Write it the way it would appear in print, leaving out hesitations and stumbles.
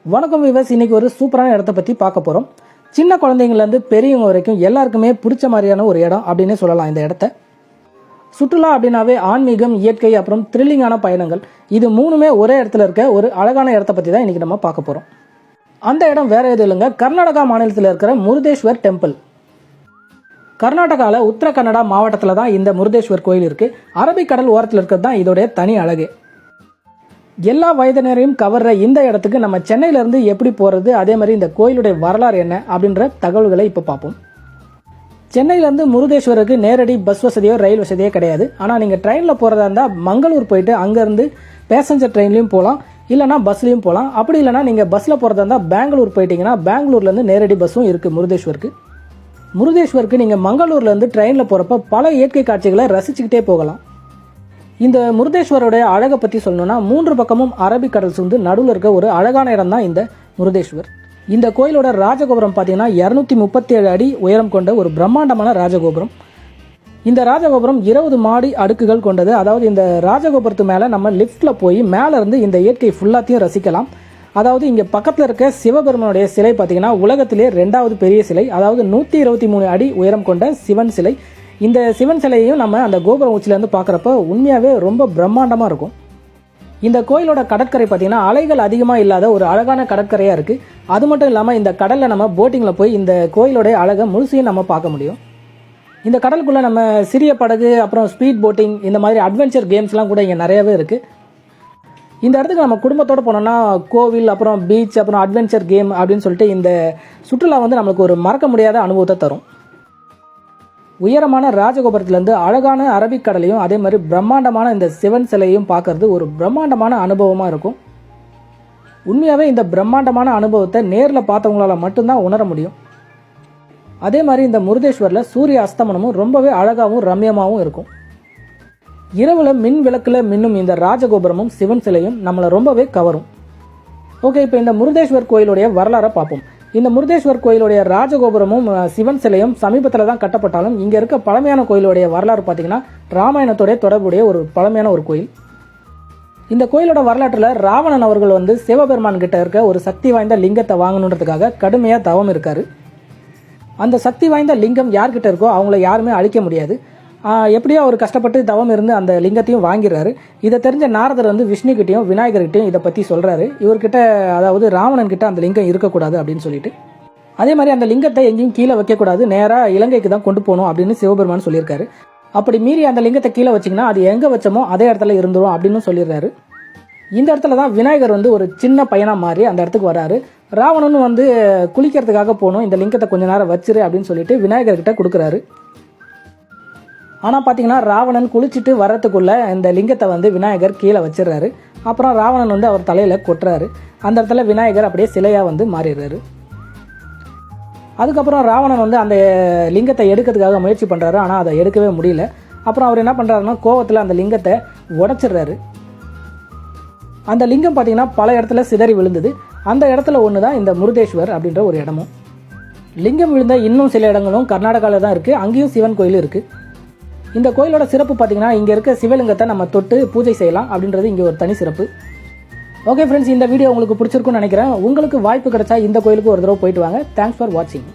வணக்கம் விவஸ். இன்னைக்கு ஒரு சூப்பரான இடத்த பற்றி பார்க்க போகிறோம். சின்ன குழந்தைங்கள்லேருந்து பெரியவங்க வரைக்கும் எல்லாருக்குமே பிடிச்ச மாதிரியான ஒரு இடம் அப்படின்னே சொல்லலாம். இந்த இடத்த சுற்றுலா அப்படின்னாவே ஆன்மீகம், இயற்கை, அப்புறம் த்ரில்லிங்கான பயணங்கள், இது மூணுமே ஒரே இடத்துல இருக்க ஒரு அழகான இடத்த பற்றி தான் இன்றைக்கி நம்ம பார்க்க போகிறோம். அந்த இடம் வேறு எதுவும் இல்லைங்க, கர்நாடகா மாநிலத்தில் இருக்கிற முருதேஸ்வர் டெம்பிள். கர்நாடகாவில் உத்தர கன்னடா மாவட்டத்தில் தான் இந்த முருதேஸ்வர் கோயில் இருக்குது. அரபிக்கடல் ஓரத்தில் இருக்கிறது தான் இதோடைய தனி அழகு. எல்லா வயதினரையும் கவர்ற இந்த இடத்துக்கு நம்ம சென்னையிலேருந்து எப்படி போகிறது, அதே மாதிரி இந்த கோயிலுடைய வரலாறு என்ன அப்படின்ற தகவல்களை இப்போ பார்ப்போம். சென்னையிலேருந்து முருதேஸ்வருக்கு நேரடி பஸ் வசதியோ ரயில் வசதியோ கிடையாது. ஆனால் நீங்கள் ட்ரெயினில் போகிறதா இருந்தால் மங்களூர் போயிட்டு அங்கேருந்து பேசஞ்சர் ட்ரெயின்லையும் போகலாம், இல்லைனா பஸ்லையும் போகலாம். அப்படி இல்லைனா நீங்கள் பஸ்ஸில் போகிறதா இருந்தால் பெங்களூர் போயிட்டீங்கன்னா பெங்களூர்லேருந்து நேரடி பஸ்ஸும் இருக்குது முருதேஸ்வருக்கு. முருதேஸ்வருக்கு நீங்கள் மங்களூர்லேருந்து ட்ரெயினில் போகிறப்ப பல இயற்கை காட்சிகளை ரசிச்சுக்கிட்டே போகலாம். இந்த முருதேஸ்வரோடைய அழகை பற்றி சொல்லணும்னா, 3 பக்கமும் அரபிக்கடல் சூழ்ந்து நடுவில் இருக்க ஒரு அழகான இடம் தான் இந்த முருதேஸ்வர். இந்த கோயிலோட ராஜகோபுரம் பார்த்தீங்கன்னா 237 அடி உயரம் கொண்ட ஒரு பிரம்மாண்டமான ராஜகோபுரம். இந்த ராஜகோபுரம் 20 மாடி அடுக்குகள் கொண்டது. அதாவது இந்த ராஜகோபுரத்து மேலே நம்ம லிஃப்டில் போய் மேலே இருந்து இந்த இயற்கை ஃபுல்லாத்தையும் ரசிக்கலாம். அதாவது இங்கே பக்கத்தில் இருக்க சிவபெருமனுடைய சிலை பார்த்தீங்கன்னா உலகத்திலே 2வது பெரிய சிலை. அதாவது 123 அடி உயரம் கொண்ட சிவன் சிலை. இந்த சிவன் சிலையையும் நம்ம அந்த கோபுரம் உச்சிலேருந்து பார்க்குறப்ப உண்மையாகவே ரொம்ப பிரம்மாண்டமாக இருக்கும். இந்த கோயிலோட கடற்கரை பார்த்திங்கன்னா அலைகள் அதிகமாக இல்லாத ஒரு அழகான கடற்கரையாக இருக்குது. அது மட்டும் இல்லாமல் இந்த கடலில் நம்ம போட்டிங்கில் போய் இந்த கோயிலோடைய அழகை முழுசையும் நம்ம பார்க்க முடியும். இந்த கடலுக்குள்ளே நம்ம சிறிய படகு, அப்புறம் ஸ்பீட் போட்டிங், இந்த மாதிரி அட்வென்ச்சர் கேம்ஸ்லாம் கூட இங்கே நிறையவே இருக்குது. இந்த இடத்துக்கு நம்ம குடும்பத்தோடு போனோம்னா கோவில், அப்புறம் பீச், அப்புறம் அட்வென்ச்சர் கேம் அப்படின்னு சொல்லிட்டு இந்த சுற்றுலா நம்மளுக்கு ஒரு மறக்க முடியாத அனுபவத்தை தரும். உயரமான ராஜகோபுரத்திலேருந்து அழகான அரபிக்கடலையும் அதே மாதிரி பிரம்மாண்டமான இந்த சிவன் சிலையும் பார்க்கறது ஒரு பிரம்மாண்டமான அனுபவமாக இருக்கும். உண்மையாகவே இந்த பிரம்மாண்டமான அனுபவத்தை நேரில் பார்த்தவங்களால மட்டும்தான் உணர முடியும். அதே மாதிரி இந்த முருதேஸ்வரில் சூரிய அஸ்தமனமும் ரொம்பவே அழகாகவும் ரம்யமாகவும் இருக்கும். இரவில் மின் விளக்கில் மின்னும் இந்த ராஜகோபுரமும் சிவன் சிலையும் நம்மளை ரொம்பவே கவரும். ஓகே, இப்போ இந்த முருதேஸ்வர் கோயிலுடைய வரலாறை பார்ப்போம். இந்த முருதேஸ்வர் கோயிலுடைய ராஜகோபுரமும் சிவன் சிலையும் சமீபத்தில் தான் கட்டப்பட்டாலும் இங்கே இருக்க பழமையான கோயிலுடைய வரலாறு பார்த்தீங்கன்னா ராமாயணத்தோடைய தொடர்புடைய ஒரு பழமையான ஒரு கோயில். இந்த கோயிலோட வரலாற்றில் ராவணன் அவர்கள் சிவபெருமான் கிட்ட இருக்க ஒரு சக்தி வாய்ந்த லிங்கத்தை வாங்கணுன்றதுக்காக கடுமையாக தவம் இருக்காரு. அந்த சக்தி வாய்ந்த லிங்கம் யார்கிட்ட இருக்கோ அவங்கள யாருமே அழிக்க முடியாது. எப்படியோ அவர் கஷ்டப்பட்டு தவம் இருந்து அந்த லிங்கத்தையும் வாங்கிறாரு. இதை தெரிஞ்ச நாரதர் விஷ்ணுகிட்டையும் விநாயகர்கிட்டையும் இதை பற்றி சொல்கிறாரு. இவர்கிட்ட, அதாவது ராவணன் கிட்ட அந்த லிங்கம் இருக்கக்கூடாது அப்படின்னு சொல்லிட்டு. அதே மாதிரி அந்த லிங்கத்தை எங்கேயும் கீழே வைக்கக்கூடாது, நேராக இலங்கைக்கு தான் கொண்டு போகணும் அப்படின்னு சிவபெருமான் சொல்லியிருக்காரு. அப்படி மீறி அந்த லிங்கத்தை கீழே வச்சிங்கன்னா அது எங்கே வச்சோமோ அதே இடத்துல இருந்துரும் அப்படின்னு சொல்லிடுறாரு. இந்த இடத்துல தான் விநாயகர் ஒரு சின்ன பையனாக மாறி அந்த இடத்துக்கு வராரு. ராவணனும் குளிக்கிறதுக்காக போகணும், இந்த லிங்கத்தை கொஞ்ச நேரம் வச்சிரு அப்படின்னு சொல்லிட்டு விநாயகர்கிட்ட கொடுக்குறாரு. ஆனால் பார்த்தீங்கன்னா ராவணன் குளிச்சுட்டு வர்றதுக்குள்ளே இந்த லிங்கத்தை விநாயகர் கீழே வச்சிடுறாரு. அப்புறம் ராவணன் அவர் தலையில் கொட்டுறாரு. அந்த இடத்துல விநாயகர் அப்படியே சிலையாக மாறிடுறாரு. அதுக்கப்புறம் ராவணன் அந்த லிங்கத்தை எடுக்கிறதுக்காக முயற்சி பண்ணுறாரு. ஆனால் அதை எடுக்கவே முடியல. அப்புறம் அவர் என்ன பண்ணுறாருன்னா கோவத்தில் அந்த லிங்கத்தை உடைச்சிடுறாரு. அந்த லிங்கம் பார்த்தீங்கன்னா பல இடத்துல சிதறி விழுந்தது. அந்த இடத்துல ஒன்று தான் இந்த முருதேஸ்வர் அப்படின்ற ஒரு இடமும். லிங்கம் விழுந்த இன்னும் சில இடங்களும் கர்நாடகாவில் தான் இருக்குது. அங்கேயும் சிவன் கோயில் இருக்குது. இந்த கோயிலோட சிறப்பு பார்த்தீங்கன்னா இங்கே இருக்க சிவலிங்கத்தை நம்ம தொட்டு பூஜை செய்யலாம் அப்படின்றது இங்கே ஒரு தனி சிறப்பு. ஓகே ஃப்ரெண்ட்ஸ், இந்த வீடியோ உங்களுக்கு பிடிச்சிருக்குன்னு நினைக்கிறேன். உங்களுக்கு வாய்ப்பு கிடைச்சா இந்த கோயிலுக்கு ஒரு தடவை போயிட்டு வாங்க. தேங்க்ஸ் ஃபார் வாட்சிங்.